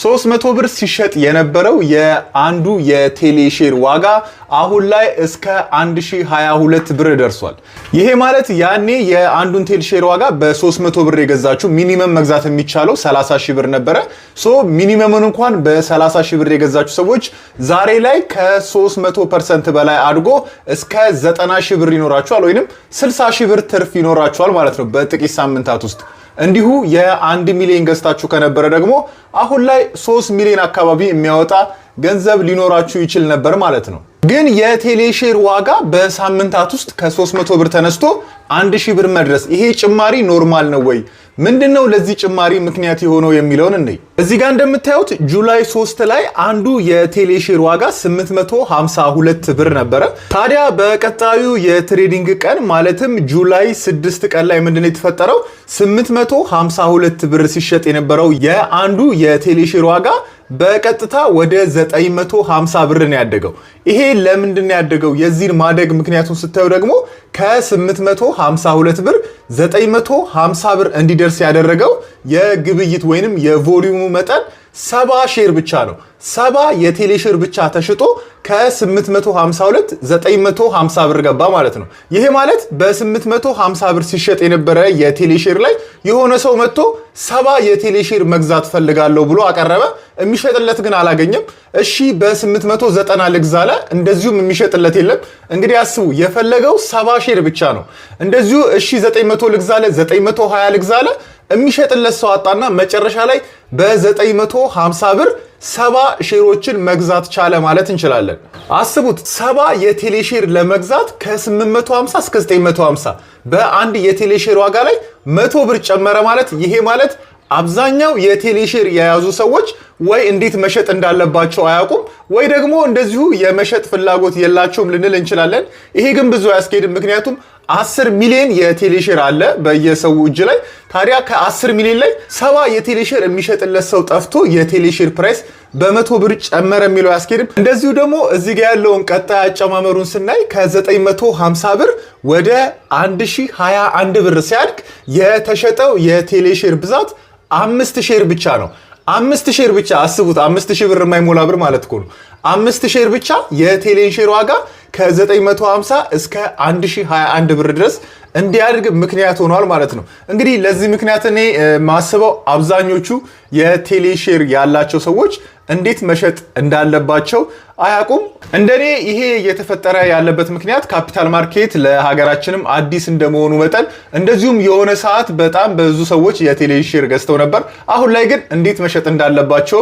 300 ብር ሲሸጥ የነበረው የአንዱ የቴሌ ሼር ዋጋ አሁን ላይ እስከ 1022 ብር ደርሷል። ይሄ ማለት ያኔ የአንዱን ቴሌ ሼር ዋጋ በ300 ብር የገዛችሁ ሚኒመም መግዛት የሚቻለው 30 ሺህ ብር ነበረ። ሚኒመሙን እንኳን በ30 ሺህ ብር የገዛችሁ ሰዎች ዛሬ ላይ ከ300% በላይ አድጎ እስከ 90 ሺህ ብር ይኖራችኋል ወይንም 60 ሺህ ብር ትርፍ ይኖራችኋል ማለት ነው በጥቂት ሳምንታት ውስጥ። እንዲሁ የ1 ሚሊዮን ገዝታችሁ ከነበረ ደግሞ አሁን ላይ 3 ሚሊዮን አካባቢ የሚያወጣ ገንዘብ ሊኖራችሁ ይችል ነበር ማለት ነው። ግን የቴሌ ሼር ዋጋ በሳምንታት ውስጥ ከ300 ብር ተነስቶ 1000 ብር መድረስ ይሄ ጭማሪ ኖርማል ነው ወይ? ምንድነው ለዚህ ጭማሪ ምክንያት የሆነው የሚለውን እንይ። እዚህ ጋር እንደምታዩት ጁላይ 3 ላይ አንዱ የቴሌ ሼር ዋጋ 852 ብር ነበረ። ታዲያ በቀጣዩ የትሬዲንግ ቀን ማለትም ጁላይ 6 ቀን ላይ ምንድነው የተፈጠረው? 852 ብር ሲሸጥ የነበረው የአንዱ የቴሌ ሼር ዋጋ በቀጥታ ወደ 950 ብር ነው ያደገው። ይሄ ለምንድን ነው ያደገው? የዚህን ማደግ ምክንያቱን ስታዩ ደግሞ ከ852 ብር 950 ብር እንዲደርስ ያደረገው የግብይት ወይንም የቮሊዩሙ መጠን 70 ሼር ብቻ ነው። 70 የቴሌ ሼር ብቻ ተሽጦ ከ852 950 ብር ገባ ማለት ነው። ይሄ ማለት በ850 ብር ሲሸጥ የነበረ የቴሌ ሼር ላይ የሆነ ሰው መጥቶ 70 የቴሌ ሼር መግዛት ፈልጋለሁ ብሎ አቀረበ። የሚሸጥለት ግን አላገኘም። እሺ በ890 ልግዛለ፣ እንደዚሁም የሚሸጥለት የለም። እንግዲህ አስቡ፣ የፈለገው 70 ሼር ብቻ ነው። እንደዚሁ እሺ 900 ልግዛለ፣ 920 ልግዛለ፣ የሚሸጥለት ሰው አጣና መጨረሻ ላይ በ950 ብር 70 ሼሮችን መግዛት ቻለ ማለት እንችላለን። አስቡት 70 የቴሌ ሼር ለመግዛት ከ850 እስከ 950 በአንድ የቴሌ ሼር ዋጋ ላይ 100 ብር ጨመረ ማለት ይሄ ማለት አብዛኛው የቴሌ ሼር የያዙ ሰዎች ወይ እንዴት መሸጥ እንዳለባቸው አያውቁም ወይ ደግሞ እንደዚሁ የመሸጥ ፍላጎት የላቸውም ልንል እንችላለን። ይሄ ግን ብዙ አያስኬድም። ምክንያቱም 10 ሚሊዮን የቴሌ ሼር አለ በየሰው እጅ ላይ። ታዲያ ከ10 ሚሊዮን ላይ 70 የቴሌ ሼር የሚሸጥለት ሰው ጠፍቶ የቴሌ ሼር ፕራይስ በ100 ብር ጨመረ የሚለው አያስኬድም። እንደዚሁ ደግሞ እዚህ ጋር ያለውን ቀጣይ አጨማመሩን ስናይ ከ950 ብር ወደ 1021 ብር ሲያድግ የተሸጠው የቴሌ ሼር ብዛት 5 ሼር ብቻ ነው። 5 ሼር ብቻ አስቡት፣ 5000 ብር የማይሞላ ብር ማለት እኮ ነው። 5 ሼር ብቻ የቴሌ ሼር ዋጋ ከ950 እስከ 1021 ብር ድረስ እንዲያድግ ምክንያት ሆኗል ማለት ነው። እንግዲህ ለዚህ ምክንያት እኔ ማስበው አብዛኞቹ የቴሌ ሼር ያላቸው ሰዎች እንዴት መሸጥ እንዳለባቸው አያውቁም። እንደኔ ይሄ እየተፈጠረ ያለበት ምክንያት ካፒታል ማርኬት ለሀገራችንም አዲስ እንደመሆኑ መጠን እንደዚሁም የሆነ ሰዓት በጣም ብዙ ሰዎች የቴሌ ሼር ገዝተው ነበር። አሁን ላይ ግን እንዴት መሸጥ እንዳለባቸው